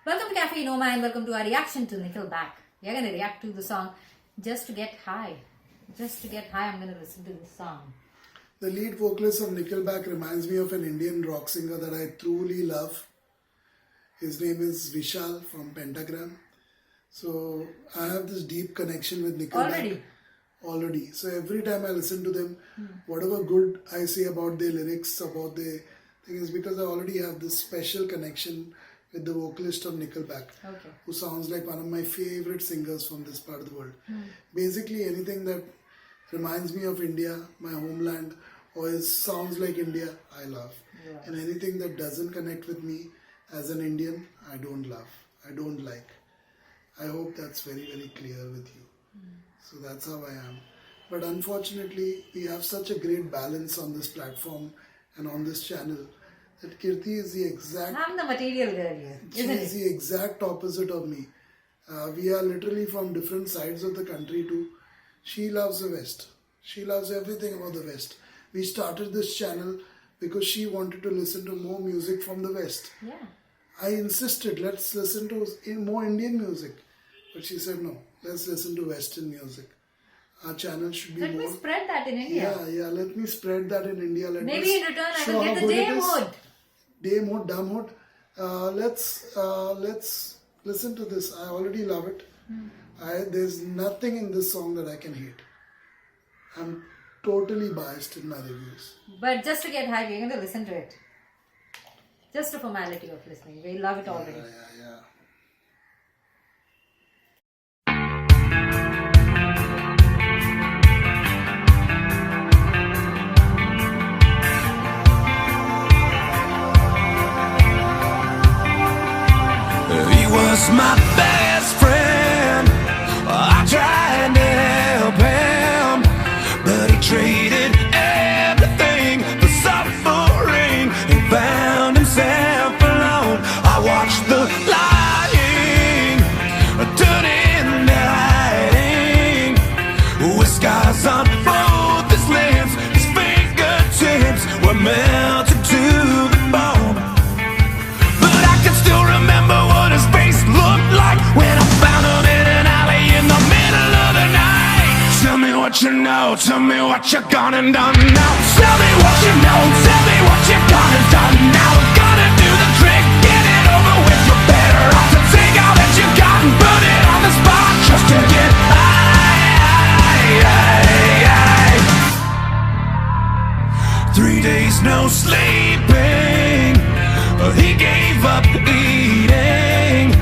Welcome to Cafe Noma and welcome to our reaction to Nickelback. We are going to react to the song Just to Get High. Just to Get High, I'm going to listen to this song. The lead vocalist of Nickelback reminds me of an Indian rock singer that I truly love. His name is Vishal from Pentagram. So I have this deep connection with Nickelback. Already. So every time I listen to them, whatever good I say about their lyrics, about their thing is because I already have this special connection with the vocalist of Nickelback, who sounds like one of my favorite singers from this part of the world. Basically anything that reminds me of India, my homeland, or sounds like India, I love. And anything that doesn't connect with me as an Indian, I don't love. I don't like. I hope that's very, very clear with you. So that's how I am. But unfortunately, we have such a great balance on this platform and on this channel that Kirti is the exact... I'm the material girl here, isn't it? She is the exact opposite of me. We are literally from different sides of the country too. She loves the West. She loves everything about the West. We started this channel because she wanted to listen to more music from the West. Yeah. I insisted, let's listen to more Indian music. But she said, no, let's listen to Western music. Our channel should be Let me spread that in India. Yeah, let me spread that in India. Maybe in return I will get the day mode. Day mode, dumb mode. Let's listen to this. I already love it. There's nothing in this song that I can hate. I'm totally biased in my reviews. But just to get high, we're going to listen to it. Just a formality of listening. We love it already. Yeah. He was my best friend. I tried to help him, but he traded everything for suffering and found himself alone. I watched the lying turn into hiding, with scars on both his lips. His fingertips were melted to the bone. But I can still remember what his face looked like when I found him in an alley in the middle of the night. Tell me what you know, tell me what you gone and done now. Tell me what you know, tell me what you gone and done now. Gonna do the trick, get it over with. You're better off to take all that you got and put it on the spot just to get high. 3 days no sleeping, he gave up eating.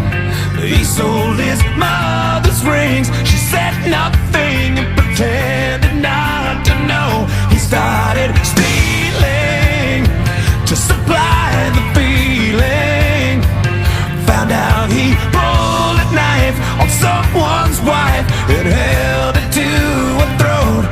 He sold his mother's rings. She said nothing and pretended not to know. He started stealing to supply the feeling. Found out he pulled a knife on someone's wife and held it to her throat.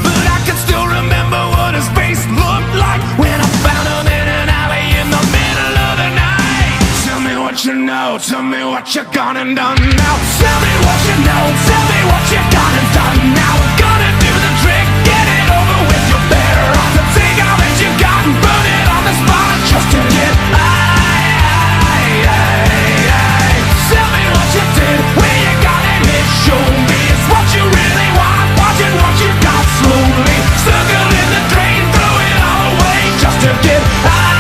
But I can still remember what his face looked like when I found him in an alley in the middle of the night. Tell me what you know, tell me what you gone and done now. Tell me what you know, tell me what you gone and done now. Gonna do the trick, get it over with. You're better off to take all that you got and put it on the spot just to get high. Tell me what you did, where you got it hit. Show me it's what you really want, watching what you got slowly. Circle in the drain, throw it all away just to get high.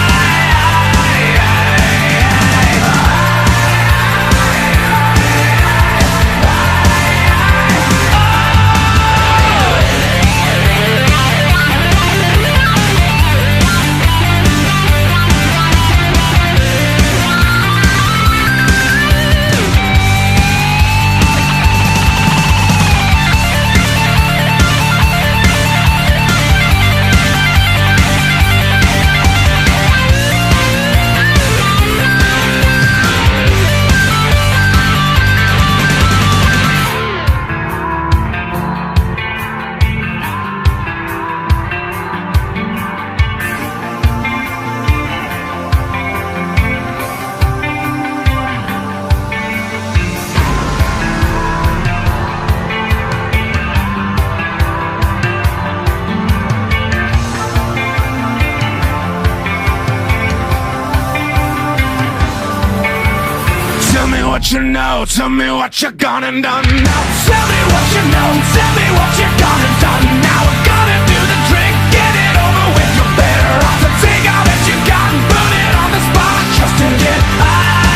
you know, tell me what you're gonna do now. Tell me what you know, tell me what you're gonna do now. We're gonna do the drink, get it over with. You're better off to take all that you got and put it on the spot just to get high.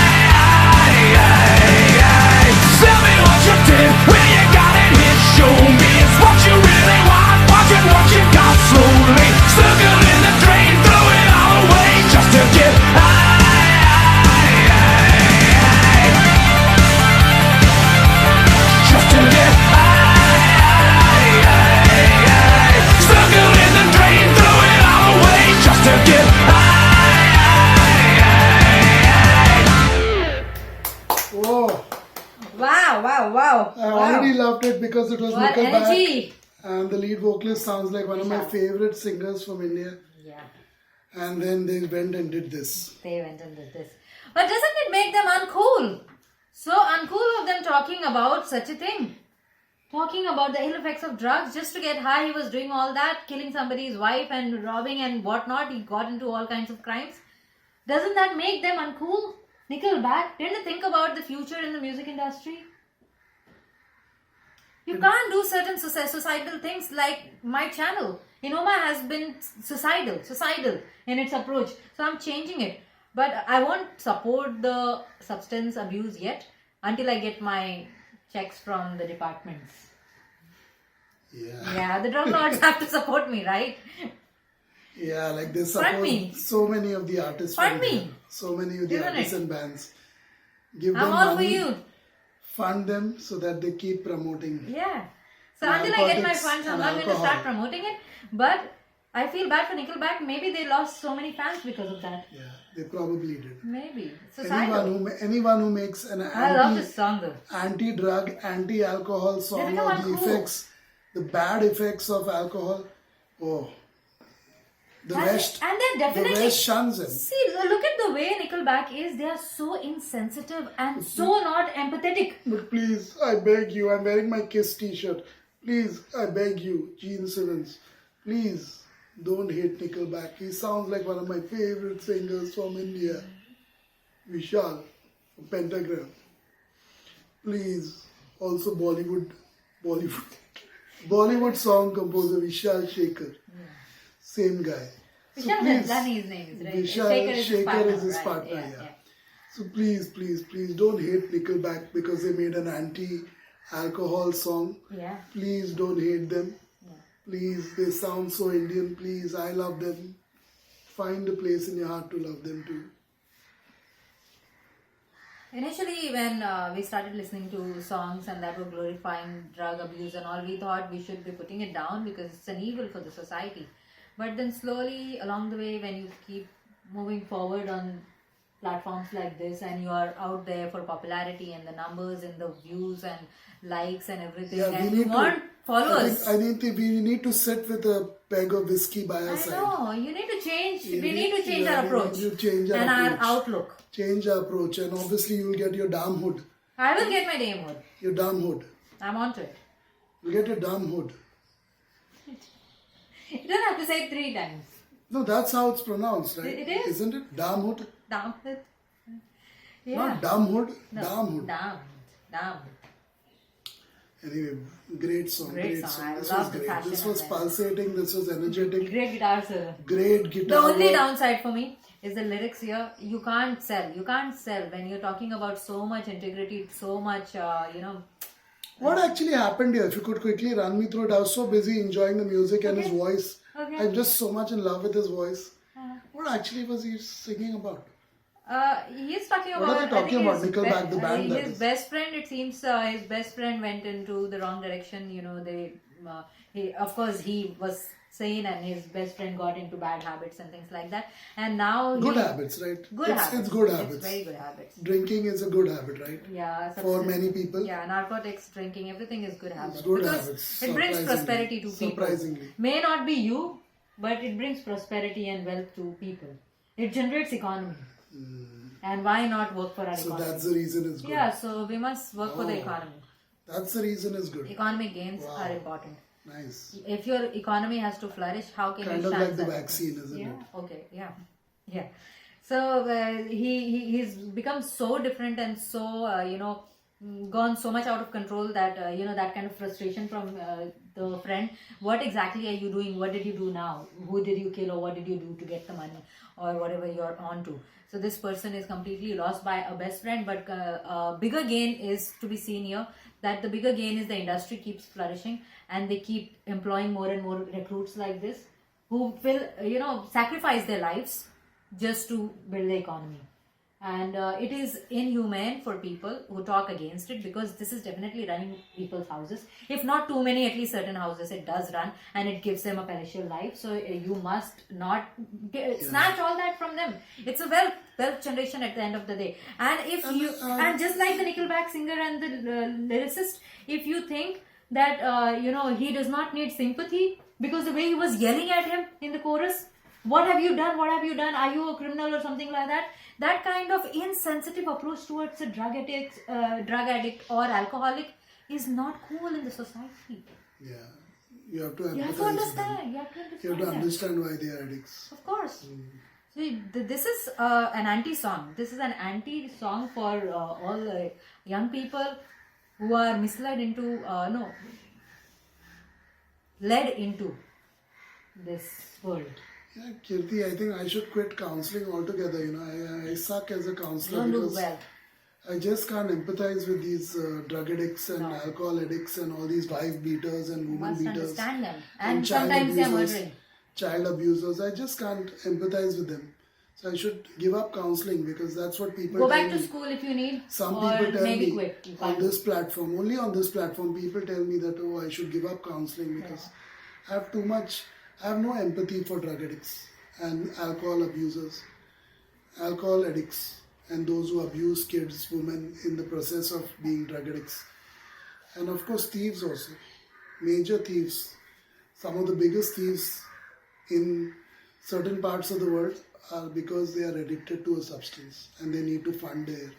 Tell me what you did when you got it here. Show me it's what you really want. Watching what you got slowly. Circle in the drain, throw it all away just to get high. Just to get high. Circle in the drain, throw it all away just to get high. Whoa. Wow. I already loved it because it was What Nickelback. energy. And the lead vocalist sounds like one of my Vishal. favorite singers from India. Yeah, And then they went and did this. they went and did this. But doesn't it make them uncool? So uncool of them talking about such a thing. Talking about the ill effects of drugs just to get high. He was doing all that, killing somebody's wife and robbing and whatnot. He got into all kinds of crimes. Doesn't that make them uncool? Nickelback, didn't they think about the future in the music industry? You can't do certain societal things like my channel. Inoma has been suicidal in its approach. So I'm changing it. But I won't support the substance abuse yet until I get my checks from the departments. Yeah. Yeah, the drug lords have to support me, right? Yeah, like they Fund me. support so many of the artists. Fund from me. here. So many of the Isn't artists it? and bands. Give I'm them all for money, you. fund them so that they keep promoting. Yeah. So And until I get my narcotics funds, I'm and not going to start alcohol. promoting it. But I feel bad for Nickelback. Maybe they lost so many fans because of that. Yeah, they probably did. Maybe. Societal. Anyone who makes an I love this song though. anti-drug, anti-alcohol song become or the uncool. effects, the bad effects of alcohol, the West, And they're the definitely. West shuns him. See, look at the way Nickelback is. They are so insensitive and so not empathetic. But please, I beg you, I'm wearing my Kiss t-shirt. Please, I beg you, Gene Simmons, please don't hate Nickelback. He sounds like one of my favorite singers from India. Vishal, from Pentagram. Please, also Bollywood song composer Vishal Shekhar. Same guy. So Vishal please, Manzani's name is right. Vishal Shekhar is his partner, right, yeah. So please don't hate Nickelback because they made an anti-alcohol song. Yeah. Please don't hate them. Please, they sound so Indian. Please, I love them. Find a place in your heart to love them too. Initially, when we started listening to songs and that were glorifying drug abuse and all, we thought we should be putting it down because it's an evil for the society. But then slowly along the way, when you keep moving forward on platforms like this and you are out there for popularity and the numbers and the views and likes and everything, and you want followers. We need to sit with a peg of whiskey by our I side. know, you need to change. You we need- need to change yeah, our we approach need to change our and approach. our outlook. Change our approach, and obviously you'll get your damn hood. I will get my damn hood. Your damn hood. I'm onto it. You'll get your damn hood. You don't have to say it 3 times. No, that's how it's pronounced, right? It is. Isn't it? Damn hood? Damn it. Yeah. Not damn hood. No, Damn hood. Damn. Anyway, great song. Great song. I This love was the great. passion This of was that. pulsating. This was energetic. Great guitar solo. Great The guitar. only work. downside for me is the lyrics here. You can't sell. When you're talking about so much integrity, so much, What actually happened here? If you could quickly run me through it. I was so busy enjoying the music and his voice. Okay. I'm just so much in love with his voice. What actually was he singing about? He's talking What about. are they talking I think about? his Nickelback, the band, that His is. best friend. It seems his best friend went into the wrong direction. He was sane, and his best friend got into bad habits and things like that. And now Good habits, right? Good it's, habits. It's good It's habits. very good habits. Drinking is a good habit, right? Yeah. For substance- many people. Yeah, narcotics, drinking, everything is good habits. good because habits, it brings surprisingly. prosperity to people. Surprisingly. May not be you, but it brings prosperity and wealth to people. It generates economy. And why not work for our So economy? that's the reason it's good. Yeah, so we must work for the Oh. economy. That's the reason it's good. Economic gains Wow. are important. Nice. If your economy has to flourish, how can Kind you of stand like the that? vaccine, isn't Yeah, it? okay, yeah. So he's become so different and so gone so much out of control that that kind of frustration from the friend. What exactly are you doing? What did you do now? Who did you kill, or what did you do to get the money, or whatever you're on to? So this person is completely lost by a best friend. But bigger gain is to be seen here. That the bigger gain is the industry keeps flourishing, and they keep employing more and more recruits like this, who will sacrifice their lives just to build the economy. And it is inhumane for people who talk against it, because this is definitely running people's houses. If not too many, at least certain houses it does run, and it gives them a palatial life. So you must not snatch all that from them. It's a wealth generation at the end of the day. And if you and just like the Nickelback singer and the lyricist, if you think that he does not need sympathy because the way he was yelling at him in the chorus, what have you done? What have you done? Are you a criminal or something like that? That kind of insensitive approach towards a drug addict or alcoholic is not cool in the society. Yeah, you have to You have to understand. You have to understand. You have to understand why they are addicts. Of course. See, this is an anti-song. This is an anti-song for all young people who are misled into, led into this world. Yeah, Kirti, I think I should quit counseling altogether. I suck as a counselor Don't do because well. I just can't empathize with these drug addicts and No. alcohol addicts and all these wife beaters and You woman must beaters understand them. And child sometimes they are abusers, murdering. child abusers. I just can't empathize with them. So I should give up counseling because that's what people Go tell back to me. school if you need. Some or people tell maybe me quit. You on can't. this platform, only on this platform, people tell me that, I should give up counseling because I have no empathy for drug addicts and alcohol abusers, alcohol addicts, and those who abuse kids, women in the process of being drug addicts. And of course, thieves also, major thieves. Some of the biggest thieves in certain parts of the world are because they are addicted to a substance and they need to fund their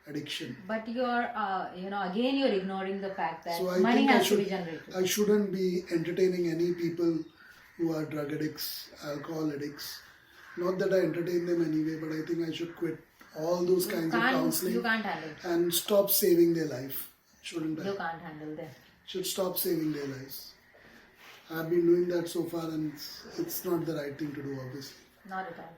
addiction. But you're, again you're ignoring the fact that So I money think has to be generated. I shouldn't be entertaining any people who are drug addicts, alcohol addicts. Not that I entertain them anyway, but I think I should quit all those kinds of counseling You can't handle. and stop saving their life. Shouldn't I? You can't handle them. Should stop saving their lives. I've been doing that so far and it's not the right thing to do, obviously. Not at all.